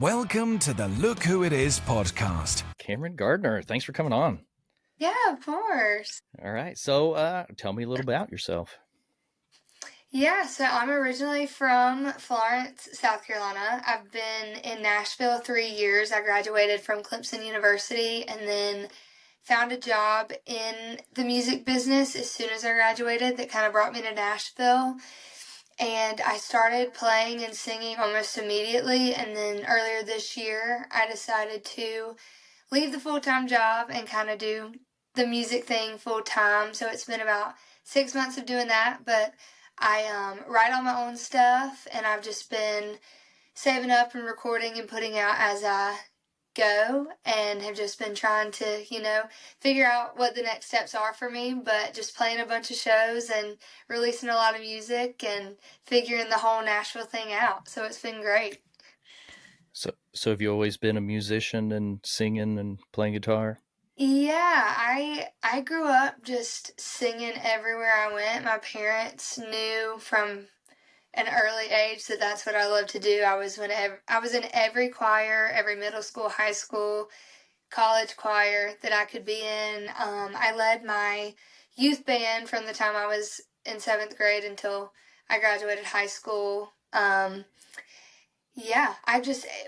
Welcome to the Look Who It Is podcast. Camryn Gardner, thanks for coming on. Yeah, of course. All right, so tell me a little about yourself. Yeah, so I'm originally from Florence, South Carolina. I've been in Nashville 3 years. I graduated from Clemson University and then found a job in the music business as soon as I graduated that kind of brought me to Nashville. And I started playing and singing almost immediately. And then earlier this year, I decided to leave the full-time job and kind of do the music thing full-time. So it's been about 6 months of doing that. But I write all my own stuff, and I've just been saving up and recording and putting out as I go, and have just been trying to, figure out what the next steps are for me, but just playing a bunch of shows and releasing a lot of music and figuring the whole Nashville thing out. So it's been great. So have you always been a musician and singing and playing guitar? Yeah, I grew up just singing everywhere I went. My parents knew from an early age that that's what I love to do. I was in every choir, every middle school, high school, college choir that I could be in. I led my youth band from the time I was in 7th grade until I graduated high school. Yeah,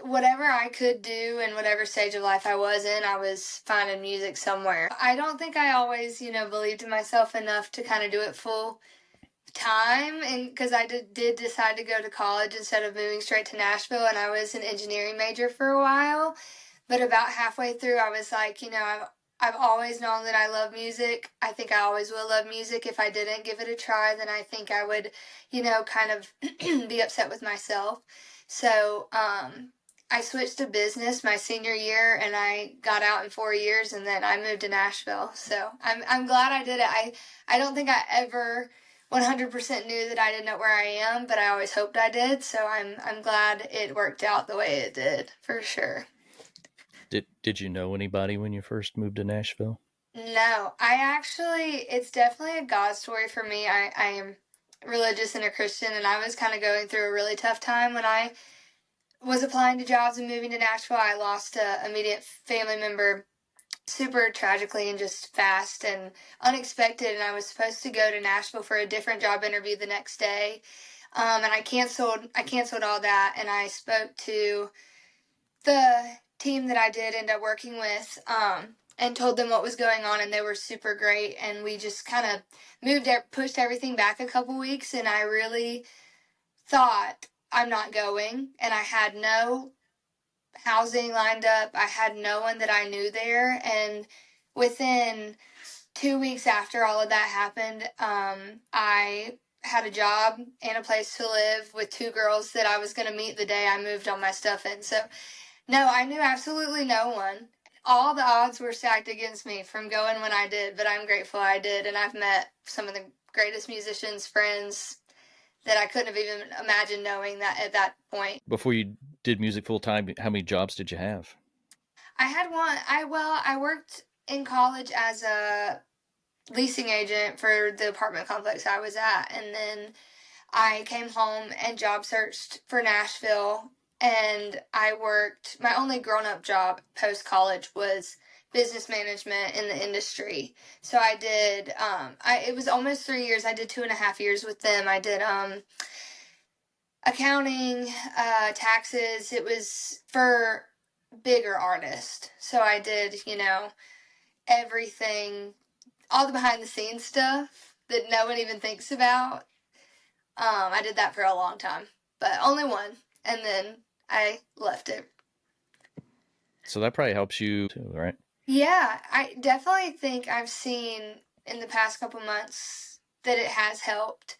whatever I could do in whatever stage of life I was in, I was finding music somewhere. I don't think I always, believed in myself enough to kind of do it full time, and because I did decide to go to college instead of moving straight to Nashville, and I was an engineering major for a while. But about halfway through, I was like, I've always known that I love music. I think I always will love music. If I didn't give it a try, then I think I would, kind of be upset with myself. So I switched to business my senior year, and I got out in 4 years, and then I moved to Nashville. So I'm glad I did it. I don't think I ever 100% knew that I didn't know where I am, but I always hoped I did. So I'm glad it worked out the way it did, for sure. Did you know anybody when you first moved to Nashville? No, it's definitely a God story for me. I am religious and a Christian, and I was kind of going through a really tough time when I was applying to jobs and moving to Nashville. I lost an immediate family member super tragically and just fast and unexpected, and I was supposed to go to Nashville for a different job interview the next day, and I canceled all that, and I spoke to the team that I did end up working with, and told them what was going on, and they were super great, and we just kind of pushed everything back a couple weeks, and I really thought, I'm not going, and I had no housing lined up. I had no one that I knew there, and within 2 weeks after all of that happened, I had a job and a place to live with 2 girls that I was going to meet the day I moved all my stuff in. So, no, I knew absolutely no one. All the odds were stacked against me from going when I did, but I'm grateful I did, and I've met some of the greatest musicians, friends that I couldn't have even imagined knowing that at that point. Before you did music full time, how many jobs did you have? I had one. I worked in college as a leasing agent for the apartment complex I was at, and then I came home and job searched for Nashville. And I worked, my only grown-up job post-college was business management in the industry. So I did, it was almost 3 years. I did 2.5 years with them. I did accounting, taxes. It was for bigger artists. So I did, everything, all the behind-the-scenes stuff that no one even thinks about. I did that for a long time, but only one. And then I left it. So that probably helps you too, right? Yeah, I definitely think I've seen in the past couple months that it has helped.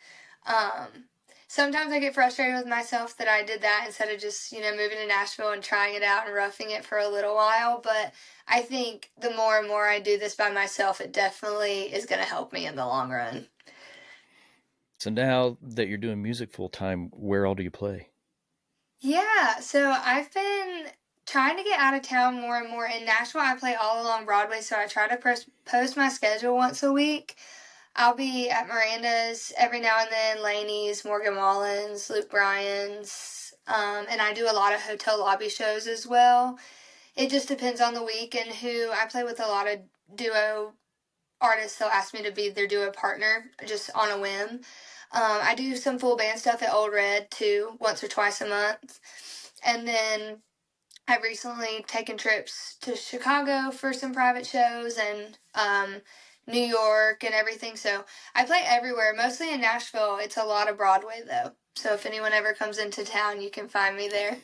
Sometimes I get frustrated with myself that I did that instead of just, moving to Nashville and trying it out and roughing it for a little while. But I think the more and more I do this by myself, it definitely is going to help me in the long run. So now that you're doing music full time, where all do you play? Yeah, so I've been trying to get out of town more and more. In Nashville, I play all along Broadway, so I try to post my schedule once a week. I'll be at Miranda's every now and then, Laney's, Morgan Wallen's, Luke Bryan's, And I do a lot of hotel lobby shows as well. It just depends on the week and who. I play with a lot of duo artists. They'll ask me to be their duo partner just on a whim. I do some full band stuff at Old Red too, once or twice a month. And then I've recently taken trips to Chicago for some private shows and New York and everything. So I play everywhere, mostly in Nashville. It's a lot of Broadway though. So if anyone ever comes into town, you can find me there.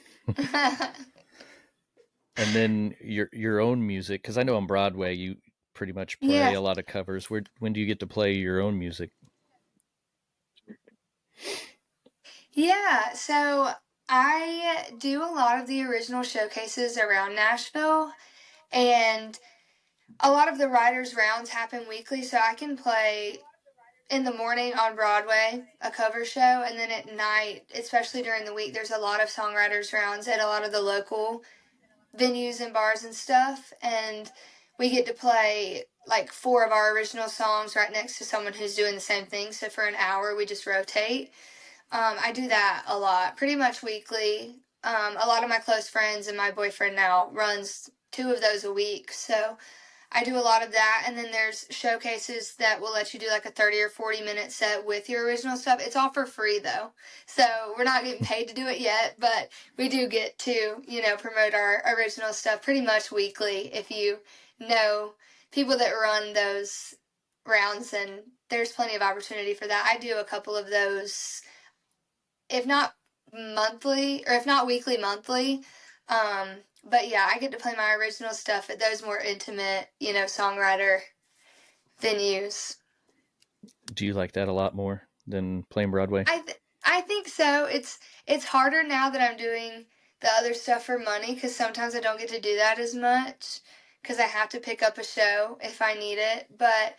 And then your own music, because I know on Broadway you pretty much play Yeah. a lot of covers. When do you get to play your own music? Yeah, so I do a lot of the original showcases around Nashville, and a lot of the writers' rounds happen weekly, so I can play in the morning on Broadway, a cover show, and then at night, especially during the week, there's a lot of songwriters' rounds at a lot of the local venues and bars and stuff, and we get to play like 4 of our original songs right next to someone who's doing the same thing, so for an hour we just rotate. I do that a lot, pretty much weekly. A lot of my close friends and my boyfriend now runs 2 of those a week. So I do a lot of that. And then there's showcases that will let you do like a 30 or 40-minute set with your original stuff. It's all for free though. So we're not getting paid to do it yet, but we do get to, promote our original stuff pretty much weekly if you know people that run those rounds, and there's plenty of opportunity for that. I do a couple of those, if not monthly, or if not weekly, monthly. But yeah, I get to play my original stuff at those more intimate, songwriter venues. Do you like that a lot more than playing Broadway? I think so. It's harder now that I'm doing the other stuff for money, because sometimes I don't get to do that as much because I have to pick up a show if I need it. But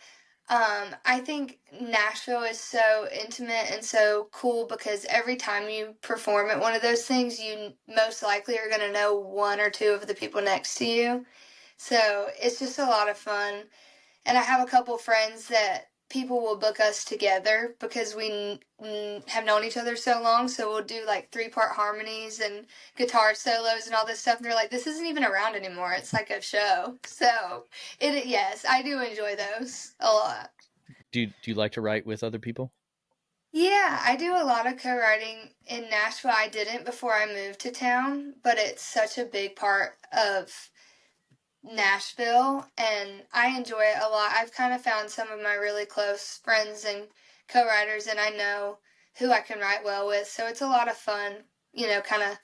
I think Nashville is so intimate and so cool because every time you perform at one of those things, you most likely are going to know 1 or 2 of the people next to you. So it's just a lot of fun. And I have a couple friends that people will book us together because we have known each other so long. So we'll do like 3-part harmonies and guitar solos and all this stuff. And they're like, this isn't even around anymore. It's like a show. So yes, I do enjoy those a lot. Do you like to write with other people? Yeah, I do a lot of co-writing in Nashville. I didn't before I moved to town, but it's such a big part of Nashville, and I enjoy it a lot. I've kind of found some of my really close friends and co-writers, and I know who I can write well with, so it's a lot of fun, kind of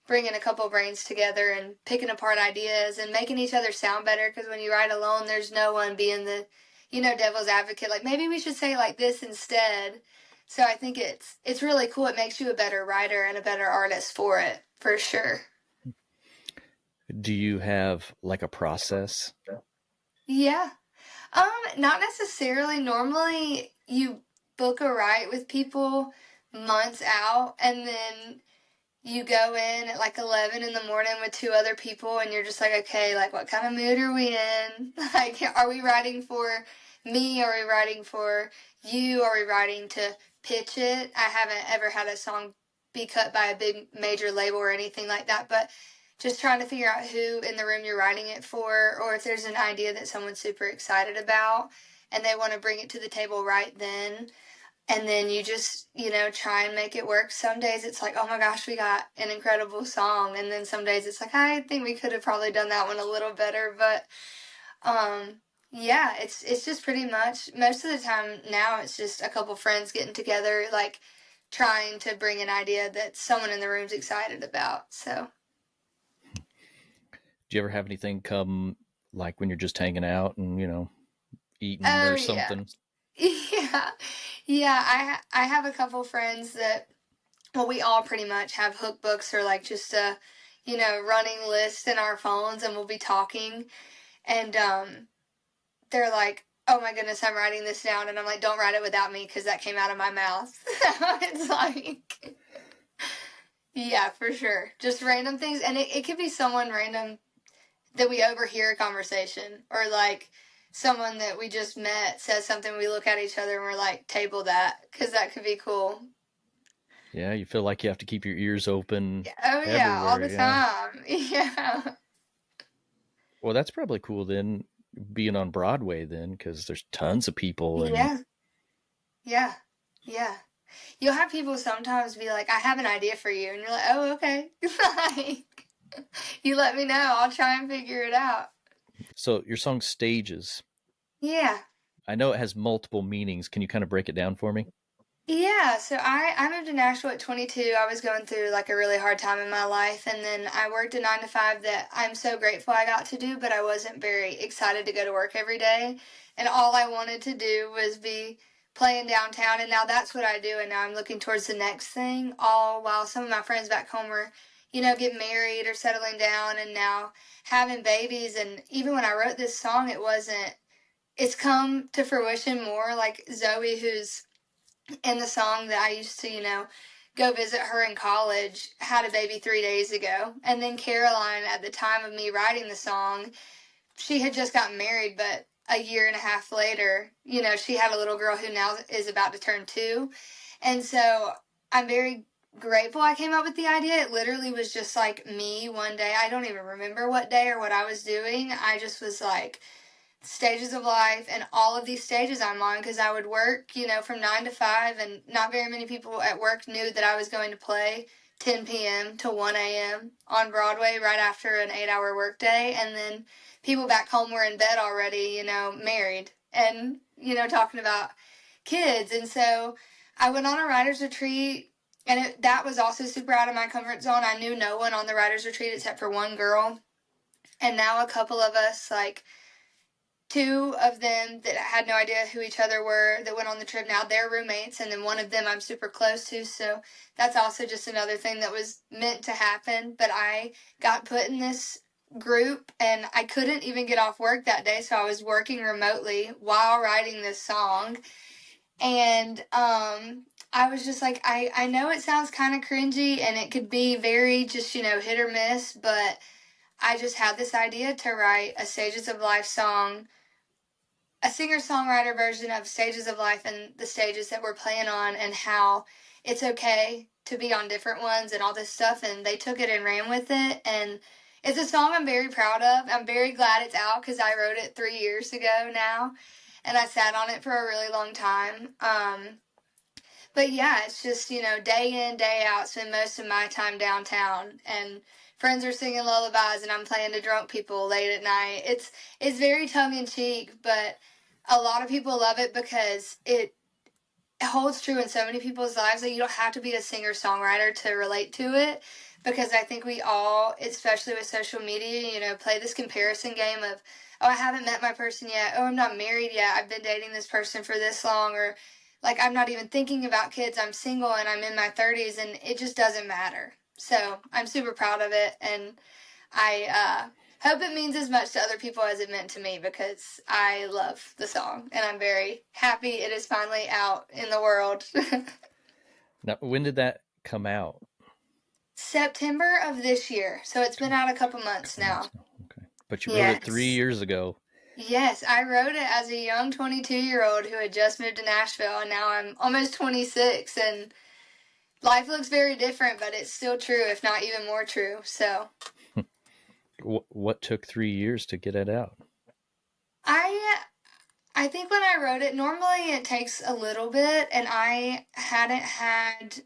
bringing a couple brains together and picking apart ideas and making each other sound better, because when you write alone, there's no one being the, devil's advocate, like, maybe we should say like this instead. So I think it's really cool. It makes you a better writer and a better artist for it, for sure. Do you have like a process? Yeah. Not necessarily. Normally you book a write with people months out, and then you go in at like 11 in the morning with 2 other people, and you're just like, okay, like, what kind of mood are we in? Like, are we writing for me? Are we writing for you? Are we writing to pitch it? I haven't ever had a song be cut by a big major label or anything like that, but just trying to figure out who in the room you're writing it for, or if there's an idea that someone's super excited about and they want to bring it to the table right then. And then you just, try and make it work. Some days it's like, oh my gosh, we got an incredible song. And then some days it's like, I think we could have probably done that one a little better. But, yeah, it's just pretty much, most of the time now it's just a couple friends getting together, like trying to bring an idea that someone in the room's excited about. So. Do you ever have anything come like when you're just hanging out and, eating or something? Yeah. I have a couple friends that, well, we all pretty much have hookbooks or like just a, running list in our phones, and we'll be talking, and they're like, oh my goodness, I'm writing this down, and I'm like, don't write it without me because that came out of my mouth. It's like, yeah, for sure, just random things, and it could be someone random that we overhear a conversation, or like someone that we just met says something, we look at each other and we're like, table that, because that could be cool. Yeah, you feel like you have to keep your ears open Oh yeah, all everywhere. the Yeah. time. Yeah. Well, that's probably cool then, being on Broadway then, because there's tons of people and Yeah. Yeah. Yeah. You'll have people sometimes be like, I have an idea for you. And you're like, oh, okay. Like, you let me know. I'll try and figure it out. so your song Stages. Yeah. I know it has multiple meanings. Can you kind of break it down for me? Yeah, so I moved to Nashville at 22. I was going through like a really hard time in my life, and then I worked a 9 to 5 that I'm so grateful I got to do, but I wasn't very excited to go to work every day. And all I wanted to do was be playing downtown, and now that's what I do, and now I'm looking towards the next thing, all while some of my friends back home were, getting married or settling down and now having babies. And even when I wrote this song, it's come to fruition more. Like Zoe, who's in the song that I used to, go visit her in college, had a baby 3 days ago. And then Caroline, at the time of me writing the song, she had just gotten married, but a year and a half later, she had a little girl who now is about to turn 2. And so I'm very grateful I came up with the idea. It literally was just like me one day. I don't even remember what day or what I was doing. I just was like, stages of life and all of these stages I'm on, because I would work, from 9 to 5, and not very many people at work knew that I was going to play 10 p.m. to 1 a.m. on Broadway right after an 8-hour workday. And then people back home were in bed already, married and, talking about kids. And so I went on a writer's retreat, and that was also super out of my comfort zone. I knew no one on the writer's retreat except for one girl. And now a couple of us, like, 2 of them that had no idea who each other were that went on the trip, now they're roommates, and then one of them I'm super close to, so that's also just another thing that was meant to happen. But I got put in this group, and I couldn't even get off work that day, so I was working remotely while writing this song. And I was just like, I know it sounds kind of cringy, and it could be very just, hit or miss, but I just had this idea to write a Stages of Life song, a singer-songwriter version of Stages of Life and the stages that we're playing on, and how it's okay to be on different ones and all this stuff. And they took it and ran with it. And it's a song I'm very proud of. I'm very glad it's out, because I wrote it 3 years ago now, and I sat on it for a really long time. But yeah, it's just, day in, day out, spend most of my time downtown, and friends are singing lullabies and I'm playing to drunk people late at night. It's very tongue-in-cheek, but a lot of people love it because it holds true in so many people's lives that you don't have to be a singer-songwriter to relate to it. Because I think we all, especially with social media, play this comparison game of, oh, I haven't met my person yet. Oh, I'm not married yet. I've been dating this person for this long. Or, like, I'm not even thinking about kids. I'm single and I'm in my 30s, and it just doesn't matter. So I'm super proud of it, and I hope it means as much to other people as it meant to me, because I love the song, and I'm very happy it is finally out in the world. Now, when did that come out? September of this year, so it's been out a couple months now. Okay. But you wrote it 3 Yes. years ago. Yes, I wrote it as a young 22-year-old who had just moved to Nashville, and now I'm almost 26, and life looks very different, but it's still true, if not even more true. So What took 3 years to get it out? I think when I wrote it, normally it takes a little bit, and I hadn't had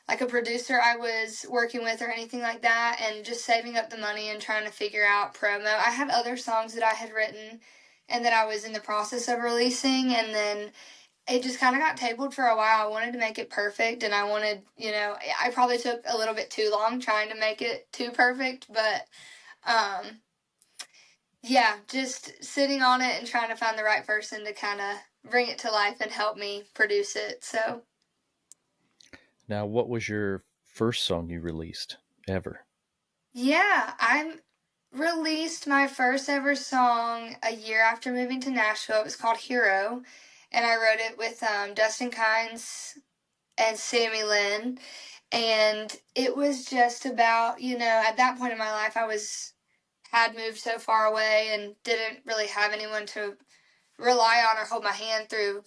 like a producer I was working with or anything like that, and just saving up the money and trying to figure out promo. I had other songs that I had written and that I was in the process of releasing, and then it just kind of got tabled for a while. I wanted to make it perfect, and I wanted, I probably took a little bit too long trying to make it too perfect, but yeah, just sitting on it and trying to find the right person to kind of bring it to life and help me produce it. So Now, what was your first song you released ever? yeah, I released my first ever song a year after moving to Nashville. It was called Hero, and I wrote it with Dustin Kynes and Sammy Lynn. And it was just about, at that point in my life, had moved so far away and didn't really have anyone to rely on or hold my hand through,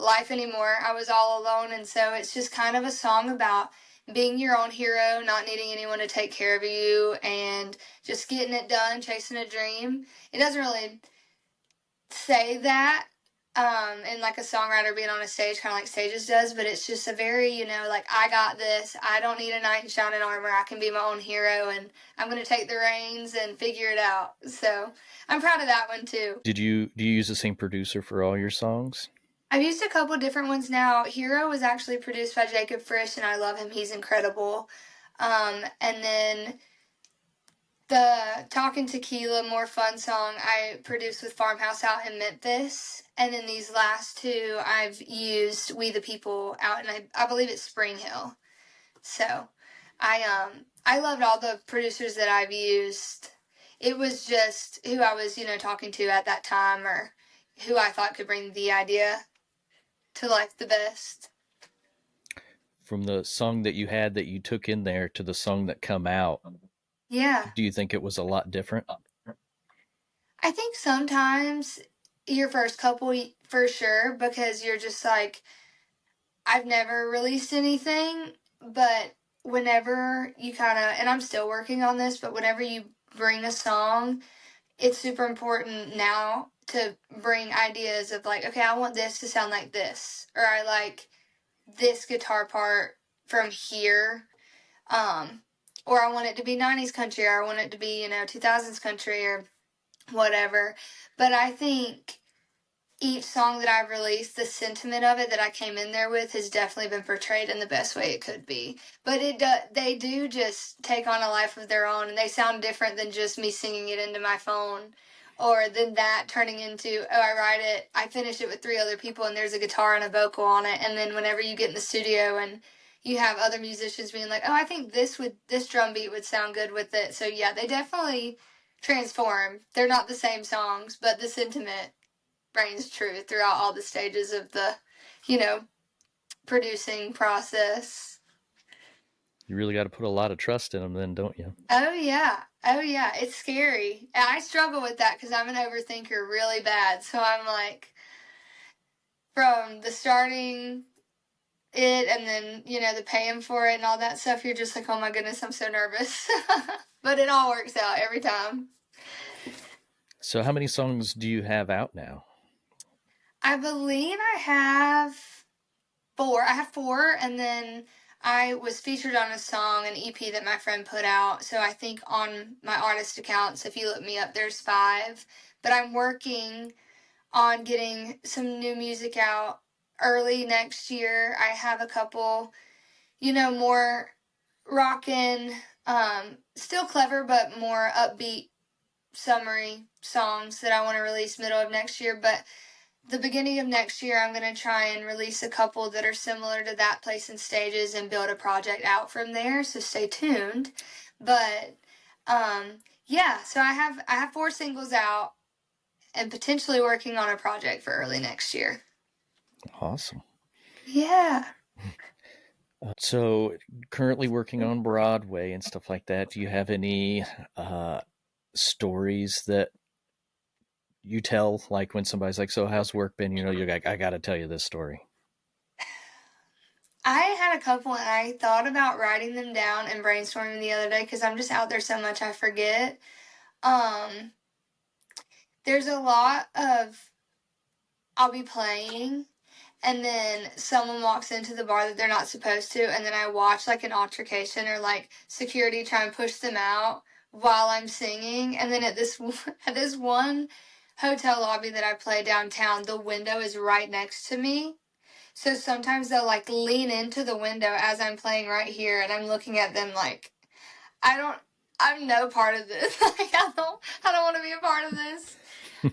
life anymore. I was all alone, and so it's just kind of a song about being your own hero, not needing anyone to take care of you, and just getting it done, chasing a dream. It doesn't really say that and like a songwriter being on a stage, kind of like Stages does, but it's just a very, like, I got this. I don't need a knight in shining armor. I can be my own hero, and I'm going to take the reins and figure it out. So I'm proud of that one too. Do you use the same producer for all your songs? I've used a couple different ones now. Hero was actually produced by Jacob Frisch, and I love him. He's incredible. And then the Talkin' Tequila, More Fun song I produced with Farmhouse out in Memphis. And then these last two I've used We the People out in, I believe it's Spring Hill. So I loved all the producers that I've used. It was just who I was, talking to at that time, or who I thought could bring the idea to life the best. From the song that you had that you took in there to the song that come out, yeah. Do you think it was a lot different? I think sometimes your first couple, for sure, because you're just like, I've never released anything, but whenever you kind of, and I'm still working on this, but whenever you bring a song, it's super important now to bring ideas of like, okay, I want this to sound like this, or I like this guitar part from here, or I want it to be 90s country, or I want it to be, 2000s country, or whatever. But I think each song that I've released, the sentiment of it that I came in there with has definitely been portrayed in the best way it could be. But they do just take on a life of their own, and they sound different than just me singing it into my phone, or than that turning into, I write it, I finish it with 3 other people, and there's a guitar and a vocal on it, and then whenever you get in the studio and you have other musicians being like, oh, I think this drum beat would sound good with it. So yeah, they definitely transform. They're not the same songs, but the sentiment reigns true throughout all the stages of the, producing process. You really got to put a lot of trust in them then, don't you? Oh yeah. It's scary. I struggle with that because I'm an overthinker really bad. So I'm like, from the starting it, and then, the paying for it and all that stuff, you're just like, oh my goodness, I'm so nervous. But it all works out every time. So how many songs do you have out now? I believe I have 4. I have 4, and then I was featured on a song, an EP that my friend put out. So I think on my artist accounts, if you look me up, there's 5. But I'm working on getting some new music out early next year. I have a couple, more rockin', still clever, but more upbeat, summery songs that I want to release middle of next year. But the beginning of next year, I'm going to try and release a couple that are similar to That Place and Stages and build a project out from there. So stay tuned. But yeah, so I have 4 singles out and potentially working on a project for early next year. Awesome. Yeah. So currently working on Broadway and stuff like that. Do you have any stories that you tell, like when somebody's like, so how's work been? You're like, I got to tell you this story. I had a couple, and I thought about writing them down and brainstorming the other day because I'm just out there so much I forget. There's a lot of, I'll be playing, and then someone walks into the bar that they're not supposed to, and then I watch like an altercation or like security try and push them out while I'm singing. And then at this one hotel lobby that I play downtown, the window is right next to me. So sometimes they'll like lean into the window as I'm playing right here, and I'm looking at them like, I'm no part of this. Like, I don't want to be a part of this.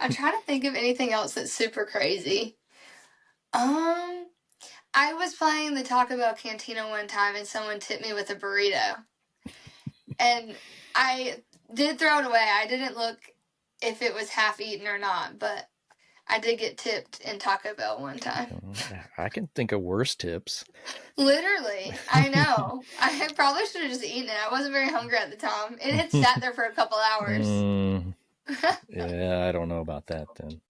I'm trying to think of anything else that's super crazy. I was playing the Taco Bell Cantina one time, and someone tipped me with a burrito. And I did throw it away. I didn't look if it was half eaten or not, but I did get tipped in Taco Bell one time. I can think of worse tips. Literally. I know. I probably should have just eaten it. I wasn't very hungry at the time. It had sat there for a couple hours. Yeah, I don't know about that then.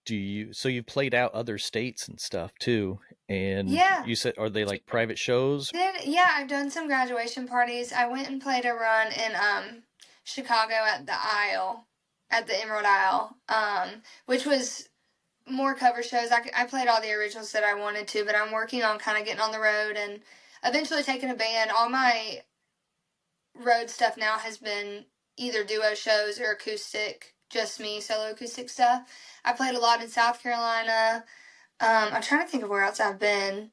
So you played out other states and stuff too. And Yeah. you said, are they like private shows? Yeah, I've done some graduation parties. I went and played a run in Chicago at the Isle, at the Emerald Isle, which was more cover shows. I played all the originals that I wanted to, but I'm working on kind of getting on the road and eventually taking a band. All my road stuff now has been either duo shows or acoustic, just me, solo acoustic stuff. I played a lot in South Carolina. I'm trying to think of where else I've been.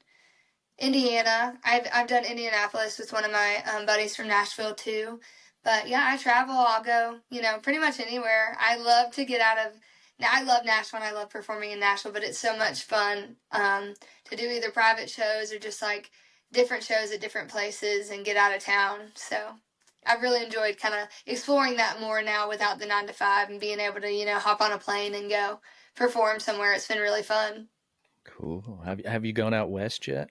Indiana. I've done Indianapolis with one of my buddies from Nashville too. But yeah, I travel. I'll go, pretty much anywhere. I love to get out of. Now I love Nashville and I love performing in Nashville, but it's so much fun to do either private shows or just like different shows at different places and get out of town. So I've really enjoyed kind of exploring that more now without the 9 to 5 and being able to, hop on a plane and go perform somewhere. It's been really fun. Cool. Have you gone out west yet?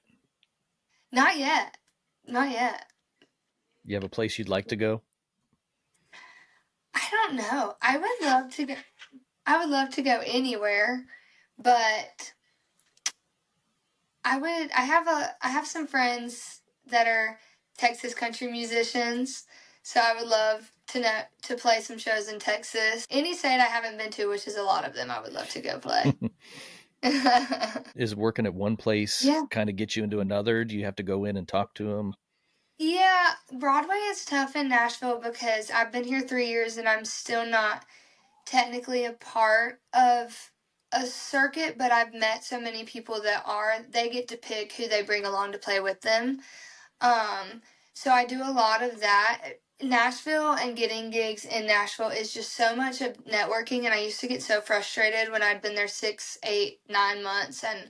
Not yet. Not yet. You have a place you'd like to go? I don't know. I would love to go. I would love to go anywhere, but I have some friends that are Texas country musicians, so I would love to play some shows in Texas. Any state I haven't been to, which is a lot of them, I would love to go play. Is working at one place kind of get you into another? Do you have to go in and talk to them? Yeah, Broadway is tough in Nashville because I've been here 3 years and I'm still not technically a part of a circuit, but I've met so many people that are. They get to pick who they bring along to play with them. So I do a lot of that. Nashville and getting gigs in Nashville is just so much of networking, and I used to get so frustrated when I'd been there 6, 8, 9 months and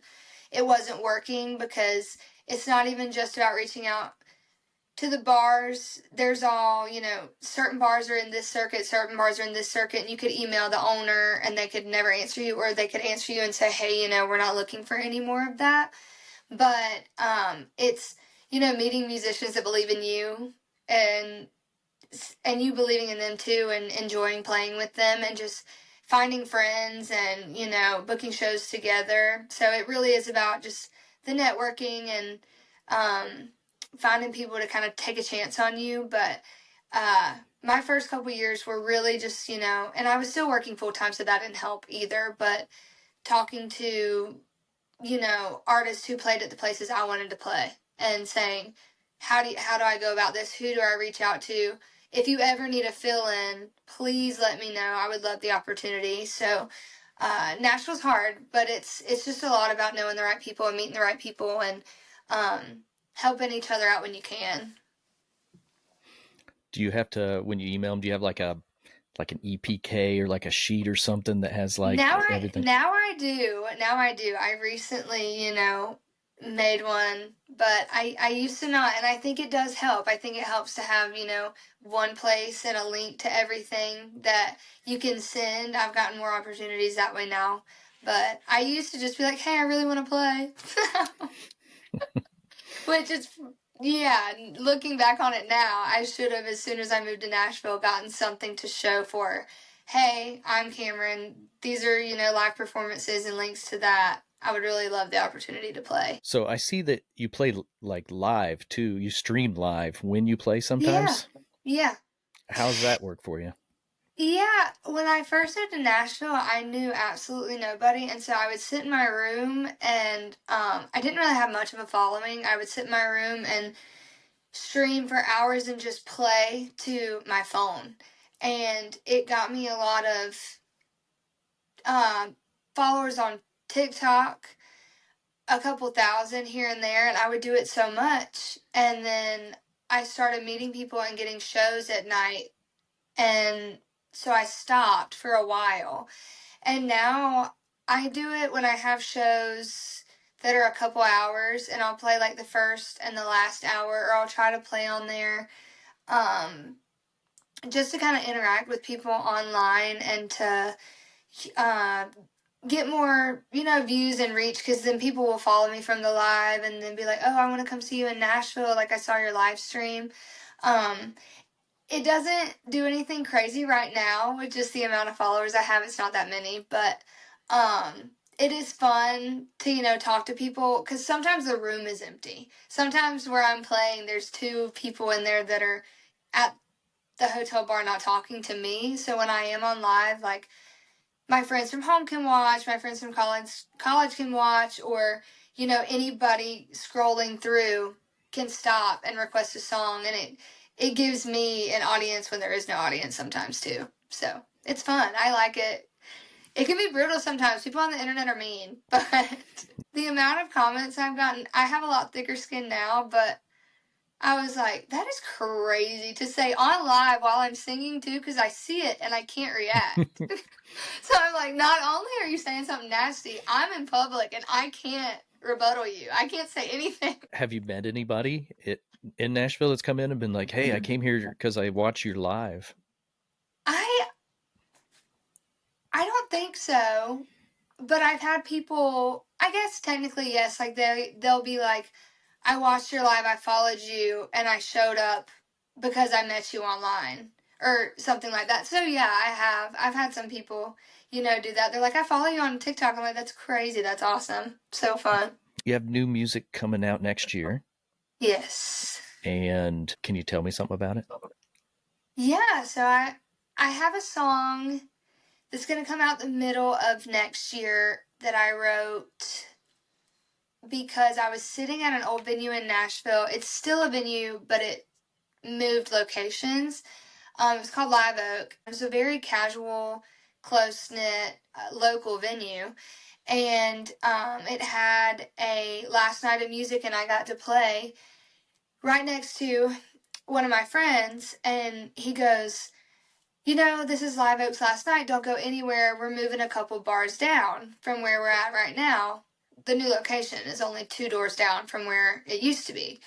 it wasn't working because it's not even just about reaching out to the bars. There's all, certain bars are in this circuit, certain bars are in this circuit, and you could email the owner and they could never answer you, or they could answer you and say, hey, we're not looking for any more of that. But it's, meeting musicians that believe in you and you believing in them too and enjoying playing with them and just finding friends and, booking shows together. So it really is about just the networking and finding people to kind of take a chance on you. But my first couple years were really just, and I was still working full time, so that didn't help either. But talking to, artists who played at the places I wanted to play and saying, how do I go about this? Who do I reach out to? If you ever need a fill-in, please let me know. I would love the opportunity. So Nashville's hard, but it's just a lot about knowing the right people and meeting the right people and helping each other out when you can. Do you have to, when you email them, do you have like an EPK or like a sheet or something that has like everything? Now I do. I recently, made one, but I used to not, and I think it does help. I think it helps to have, one place and a link to everything that you can send. I've gotten more opportunities that way now, but I used to just be like, hey, I really want to play. Which is, looking back on it now, I should have, as soon as I moved to Nashville, gotten something to show for, hey, I'm Camryn. These are, live performances and links to that. I would really love the opportunity to play. So I see that you play like live too. You stream live when you play sometimes? Yeah. How does that work for you? Yeah, when I first moved to Nashville, I knew absolutely nobody, and so I would sit in my room, and I didn't really have much of a following. I would sit in my room and stream for hours and just play to my phone, and it got me a lot of followers on TikTok, a couple thousand here and there, and I would do it so much, and then I started meeting people and getting shows at night, and so I stopped for a while, and now I do it when I have shows that are a couple hours, and I'll play like the first and the last hour, or I'll try to play on there, just to kind of interact with people online and to get more, views and reach, because then people will follow me from the live and then be like, oh, I want to come see you in Nashville, like I saw your live stream. It doesn't do anything crazy right now with just the amount of followers I have. It's not that many, but it is fun to, talk to people, because sometimes the room is empty. Sometimes where I'm playing, there's two people in there that are at the hotel bar not talking to me. So when I am on live, like, my friends from home can watch, my friends from college can watch, or, anybody scrolling through can stop and request a song, and it gives me an audience when there is no audience sometimes too. So it's fun. I like it. It can be brutal sometimes. People on the internet are mean, but the amount of comments I've gotten, I have a lot thicker skin now, but I was like, that is crazy to say on live while I'm singing too, because I see it and I can't react. So I'm like, not only are you saying something nasty, I'm in public and I can't rebuttal you. I can't say anything. Have you met anybody in Nashville that's come in and been like, hey, I came here because I watch you live? I don't think so, but I've had people, I guess technically yes, like they'll be like, I watched your live, I followed you, and I showed up because I met you online or something like that. So yeah, I've had some people, do that. They're like, I follow you on TikTok. I'm like, that's crazy. That's awesome. So fun. You have new music coming out next year. Yes. And can you tell me something about it? Yeah, so I have a song that's going to come out the middle of next year that I wrote because I was sitting at an old venue in Nashville. It's still a venue, but it moved locations. It was called Live Oak. It was a very casual, close-knit, local venue. And it had a last night of music, and I got to play right next to one of my friends. And he goes, this is Live Oak's last night. Don't go anywhere. We're moving a couple bars down from where we're at right now. The new location is only 2 doors down from where it used to be.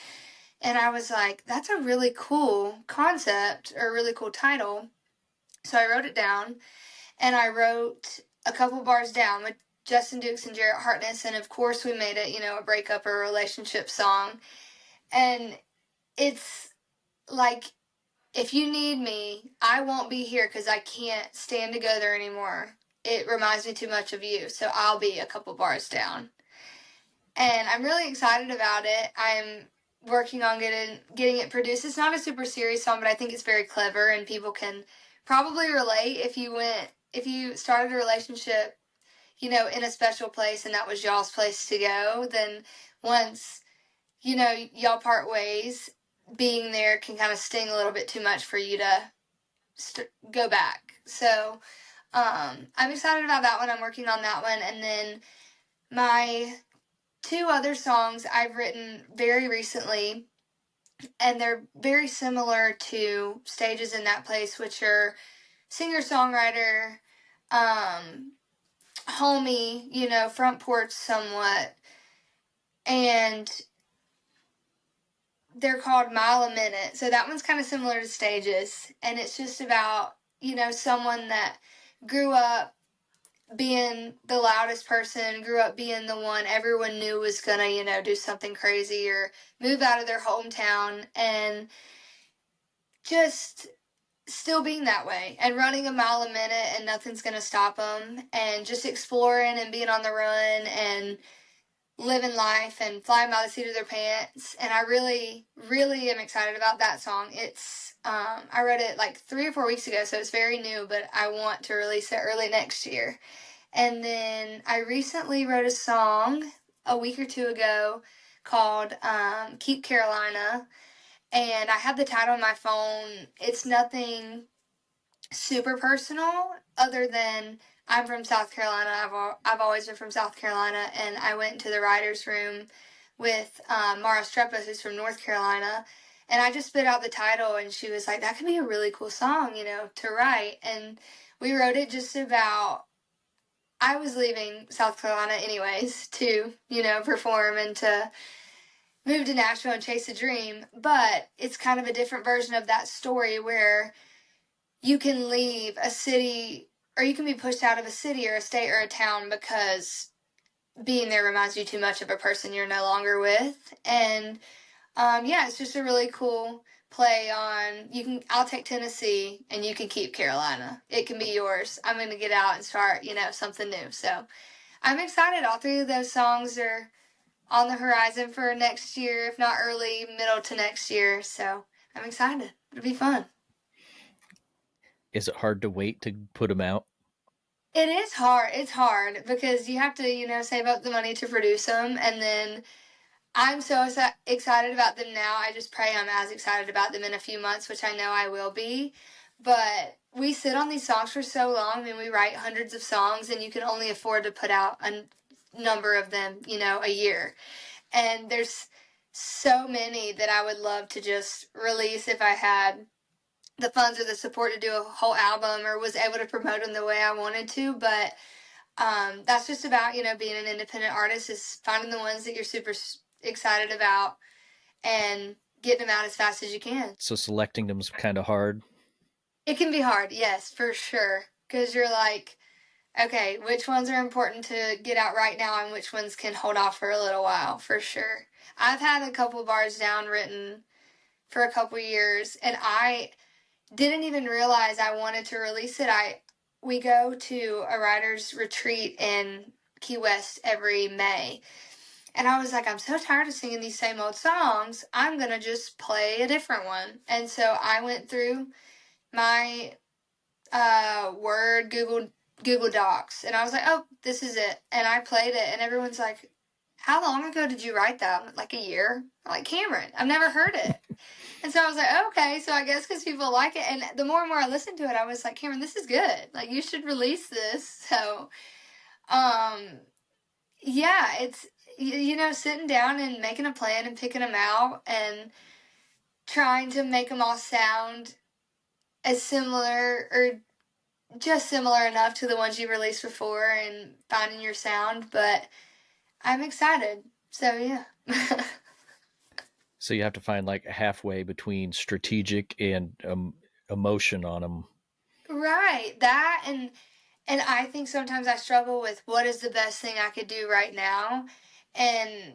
And I was like, that's a really cool concept, or a really cool title. So I wrote it down, and I wrote a couple bars down with Justin Dukes and Jarrett Hartness. And of course we made it, a breakup or relationship song. And it's like, if you need me, I won't be here because I can't stand to go there anymore. It reminds me too much of you, so I'll be a couple bars down. And I'm really excited about it. I'm working on getting it produced. It's not a super serious song, but I think it's very clever, and people can probably relate if you started a relationship, in a special place and that was y'all's place to go, then once, y'all part ways, being there can kind of sting a little bit too much for you to go back. So I'm excited about that one. I'm working on that one. And then my 2 other songs I've written very recently, and they're very similar to Stages in That Place, which are singer-songwriter, homie, front porch somewhat. And they're called Mile a Minute. So that one's kind of similar to Stages. And it's just about, someone that grew up being the loudest person, grew up being the one everyone knew was gonna, do something crazy or move out of their hometown, and just still being that way and running a mile a minute and nothing's gonna stop them, and just exploring and being on the run and living life and flying by the seat of their pants. And I really, really am excited about that song. It's I wrote it like 3 or 4 weeks ago, so it's very new, but I want to release it early next year. And then I recently wrote a song a week or 2 ago called Keep Carolina, and I have the title on my phone. It's nothing super personal other than I'm from South Carolina. I've always been from South Carolina, and I went into the writer's room with Mara Strepa, who's from North Carolina, and I just spit out the title, and she was like, that could be a really cool song, to write. And we wrote it just about, I was leaving South Carolina anyways to, perform and to move to Nashville and chase a dream, but it's kind of a different version of that story where you can leave a city, or you can be pushed out of a city or a state or a town because being there reminds you too much of a person you're no longer with. And it's just a really cool play on, I'll take Tennessee and you can keep Carolina. It can be yours. I'm going to get out and start, something new. So I'm excited. All three of those songs are on the horizon for next year, if not early, middle to next year. So I'm excited. It'll be fun. Is it hard to wait to put them out? It is hard. It's hard because you have to, save up the money to produce them. And then I'm so excited about them now. I just pray I'm as excited about them in a few months, which I know I will be. But we sit on these songs for so long. I mean, we write hundreds of songs, and you can only afford to put out a number of them, a year. And there's so many that I would love to just release if I had the funds or the support to do a whole album or was able to promote them the way I wanted to. But that's just about, being an independent artist, is finding the ones that you're super excited about and getting them out as fast as you can. So selecting them's kind of hard. It can be hard, yes, for sure. Because you're like, okay, which ones are important to get out right now and which ones can hold off for a little while, for sure. I've had a couple bars down written for a couple years, and I didn't even realize I wanted to release it. We go to a writer's retreat in Key West every May. And I was like, I'm so tired of singing these same old songs. I'm going to just play a different one. And so I went through my Word, Google Docs, and I was like, oh, this is it. And I played it, and everyone's like, how long ago did you write that? I'm like, a year. I'm like, Camryn, I've never heard it. And so I was like, okay, so I guess because people like it. And the more and more I listened to it, I was like, Camryn, this is good. Like, you should release this. So, yeah, it's, sitting down and making a plan and picking them out and trying to make them all sound as similar or just similar enough to the ones you released before and finding your sound. But I'm excited. So, yeah. So you have to find like halfway between strategic and emotion on them. Right. That and I think sometimes I struggle with what is the best thing I could do right now. And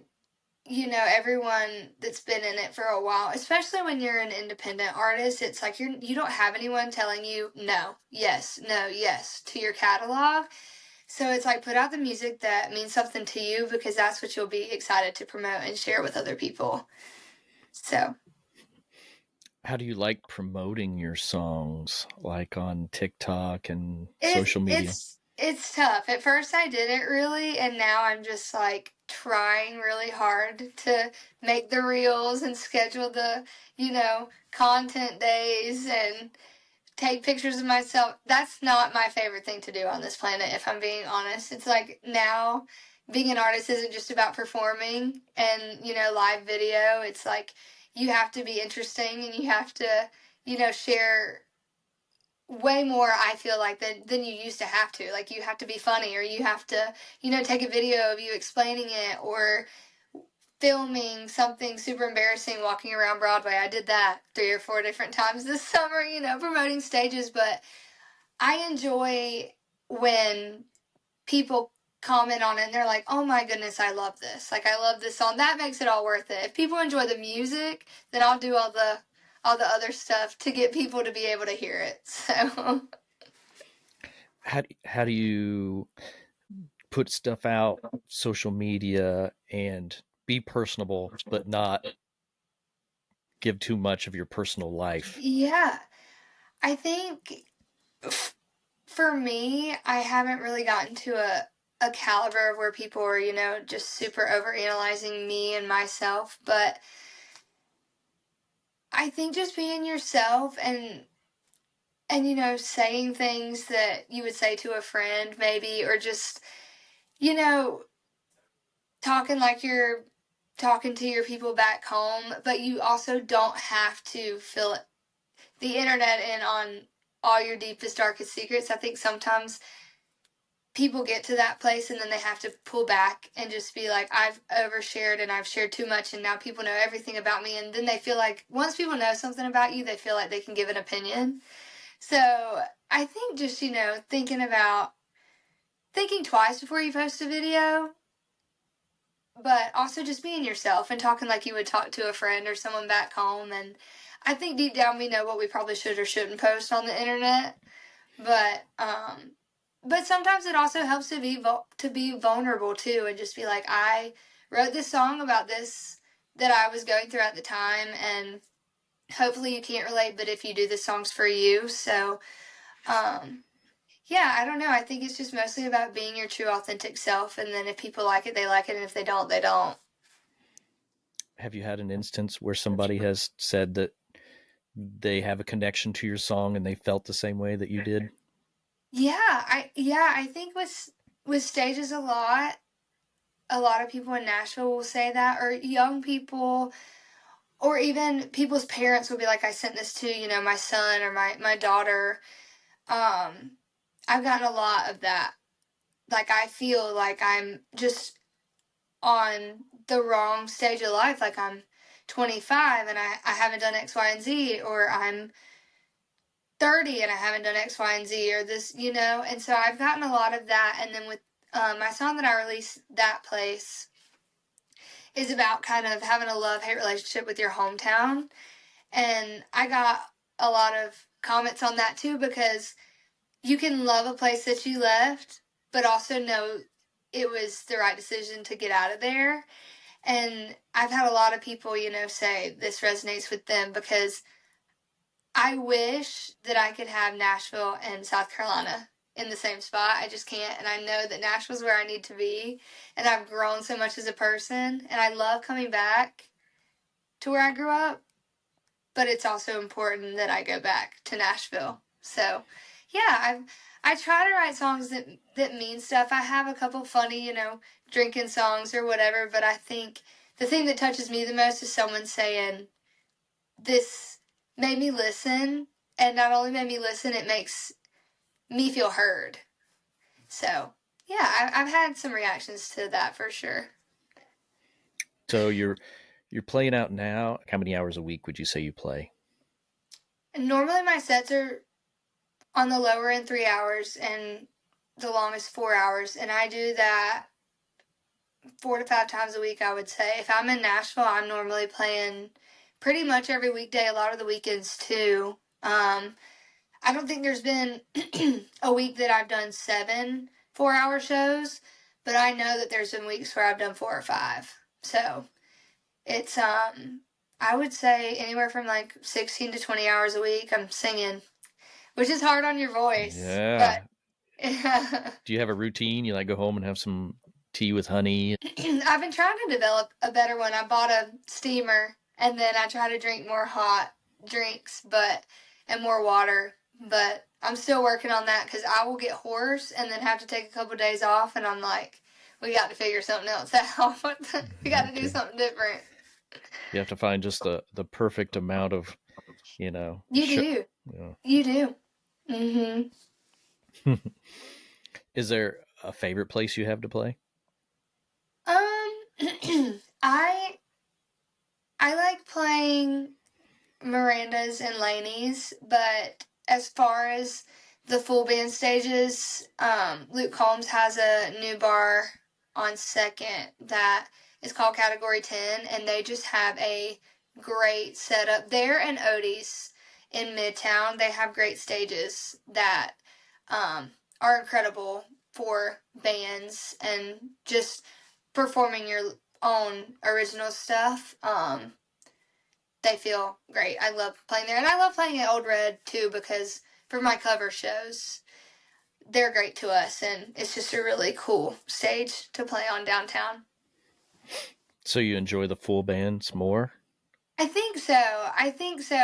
everyone that's been in it for a while, especially when you're an independent artist, it's like you don't have anyone telling you no, yes, no, yes to your catalog. So it's like, put out the music that means something to you, because that's what you'll be excited to promote and share with other people. So, how do you like promoting your songs, like on TikTok and social media? It's tough. At first I didn't really, and now I'm just like trying really hard to make the reels and schedule the, content days and take pictures of myself. That's not my favorite thing to do on this planet, if I'm being honest. It's like, now being an artist isn't just about performing and, live video. It's like, you have to be interesting and you have to, share way more, I feel like, than you used to have to. Like, you have to be funny, or you have to, take a video of you explaining it, or filming something super embarrassing walking around Broadway. I did that 3 or 4 different times this summer, promoting stages. But I enjoy when people comment on it and they're like, oh my goodness, I love this. Like, I love this song. That makes it all worth it. If people enjoy the music, then I'll do all the other stuff to get people to be able to hear it. So how do you put stuff out, social media, and be personable but not give too much of your personal life? Yeah, I think for me, I haven't really gotten to a caliber of where people are, just super overanalyzing me and myself. But I think just being yourself and saying things that you would say to a friend, maybe, or just, talking like you're talking to your people back home, but you also don't have to fill the internet in on all your deepest, darkest secrets. I think sometimes people get to that place and then they have to pull back and just be like, I've overshared and I've shared too much and now people know everything about me. And then they feel like once people know something about you, they feel like they can give an opinion. So I think just, thinking twice before you post a video, but also just being yourself and talking like you would talk to a friend or someone back home. And I think deep down we know what we probably should or shouldn't post on the internet. But but sometimes it also helps to be vulnerable too, and just be like, I wrote this song about this that I was going through at the time, and hopefully you can't relate, but if you do, this song's for you. So, yeah, I don't know. I think it's just mostly about being your true, authentic self, and then if people like it, they like it, and if they don't, they don't. Have you had an instance where somebody has said that they have a connection to your song and they felt the same way that you did? I think with stages a lot of people in Nashville will say that, or young people, or even people's parents will be like, I sent this to, my son or my daughter. I've gotten a lot of that. Like, I feel like I'm just on the wrong stage of life. Like, I'm 25 and I haven't done X, Y, and Z, or I'm 30 and I haven't done X, Y, and Z, or this, And so I've gotten a lot of that. And then with my song that I released, That Place, is about kind of having a love-hate relationship with your hometown. And I got a lot of comments on that too, because you can love a place that you left, but also know it was the right decision to get out of there. And I've had a lot of people, say this resonates with them, because I wish that I could have Nashville and South Carolina in the same spot. I just can't. And I know that Nashville's where I need to be. And I've grown so much as a person. And I love coming back to where I grew up. But it's also important that I go back to Nashville. So, yeah, I try to write songs that mean stuff. I have a couple funny, drinking songs or whatever. But I think the thing that touches me the most is someone saying, this made me listen, and not only made me listen, it makes me feel heard. So, yeah, I've had some reactions to that for sure. So you're playing out now. How many hours a week would you say you play? And normally my sets are on the lower end 3 hours and the longest 4 hours, and I do that 4 to 5 times a week, I would say. If I'm in Nashville, I'm normally playing pretty much every weekday, a lot of the weekends too. I don't think there's been a week that I've done 7 4-hour shows, but I know that there's been weeks where I've done 4 or 5. So it's I would say anywhere from like 16 to 20 hours a week I'm singing, which is hard on your voice. Yeah. But Do you have a routine? You like go home and have some tea with honey? I've been trying to develop a better one. I bought a steamer, and then I try to drink more hot drinks, and more water. But I'm still working on that, because I will get hoarse and then have to take a couple days off, and I'm like, we got to figure something else out. We got to do something different. You have to find just the perfect amount of, You do. Yeah. You do. Mm-hmm. Is there a favorite place you have to play? I like playing Miranda's and Laney's, but as far as the full band stages, Luke Combs has a new bar on 2nd that is called Category 10, and they just have a great setup there. And Odie's in Midtown, they have great stages that are incredible for bands and just performing your own original stuff. They feel great. I love playing there. And I love playing at Old Red, too, because for my cover shows, they're great to us. And it's just a really cool stage to play on downtown. So you enjoy the full bands more? I think so.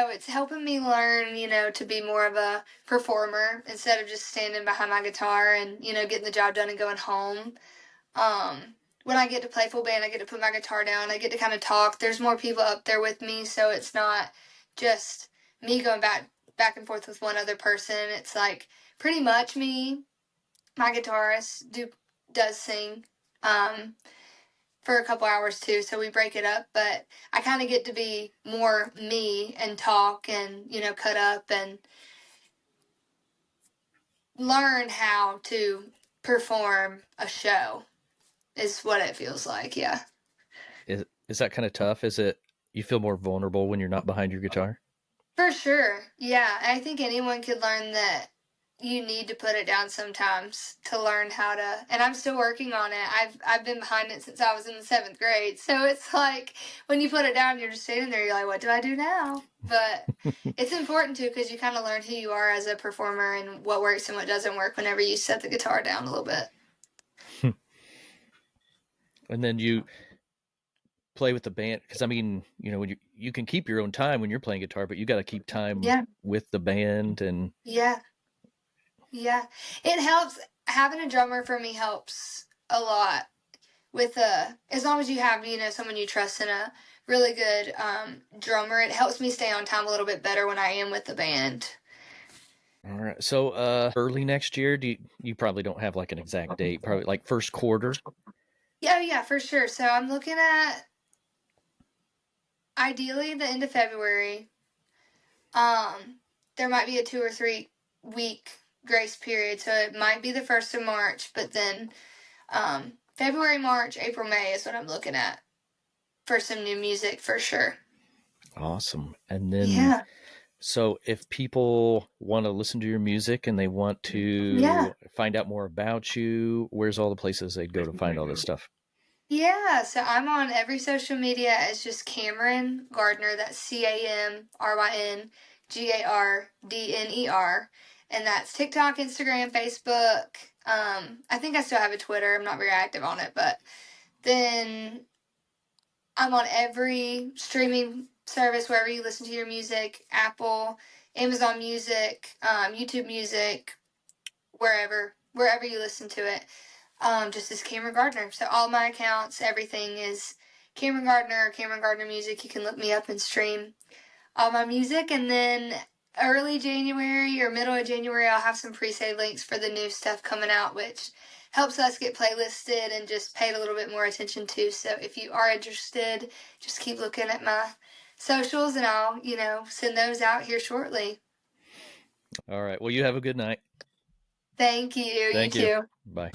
It's helping me learn, to be more of a performer instead of just standing behind my guitar and, getting the job done and going home. When I get to play full band, I get to put my guitar down. I get to kind of talk. There's more people up there with me, so it's not just me going back and forth with one other person. It's like pretty much me. My guitarist does sing for a couple hours too, so we break it up. But I kind of get to be more me and talk and cut up and learn how to perform a show. Is what it feels like, yeah. Is that kind of tough? Is it, you feel more vulnerable when you're not behind your guitar? For sure, yeah. I think anyone could learn that you need to put it down sometimes to learn how to, and I'm still working on it. I've been behind it since I was in the 7th grade. So it's like when you put it down, you're just sitting there, you're like, what do I do now? But it's important too, because you kind of learn who you are as a performer and what works and what doesn't work whenever you set the guitar down a little bit. And then you play with the band, because I mean, you know, when you can keep your own time when you're playing guitar, but you got to keep time with the band. And yeah, it helps. Having a drummer for me helps a lot with as long as you have, you know, someone you trust and a really good drummer. It helps me stay on time a little bit better when I am with the band. All right. So early next year, you probably don't have like an exact date, probably like first quarter? Yeah, for sure. So I'm looking at ideally the end of February. There might be a 2 or 3 week grace period, so it might be the 1st of March, but then February, March, April, May is what I'm looking at for some new music for sure. Awesome. And then so if people want to listen to your music and they want to find out more about you, where's all the places they'd go to find all this stuff? Yeah, so I'm on every social media as just Camryn Gardner. That's CamrynGardner. And that's TikTok, Instagram, Facebook. I think I still have a Twitter. I'm not very active on it, but then I'm on every streaming service wherever you listen to your music, Apple, Amazon Music, YouTube Music, wherever you listen to it. Just as Camryn Gardner. So all my accounts, everything is Camryn Gardner, Camryn Gardner Music. You can look me up and stream all my music. And then early January or middle of January, I'll have some pre-save links for the new stuff coming out, which helps us get playlisted and just paid a little bit more attention to. So if you are interested, just keep looking at my socials and I'll, you know, send those out here shortly. All right. Well, you have a good night. Thank you. Thank you you. too. Bye.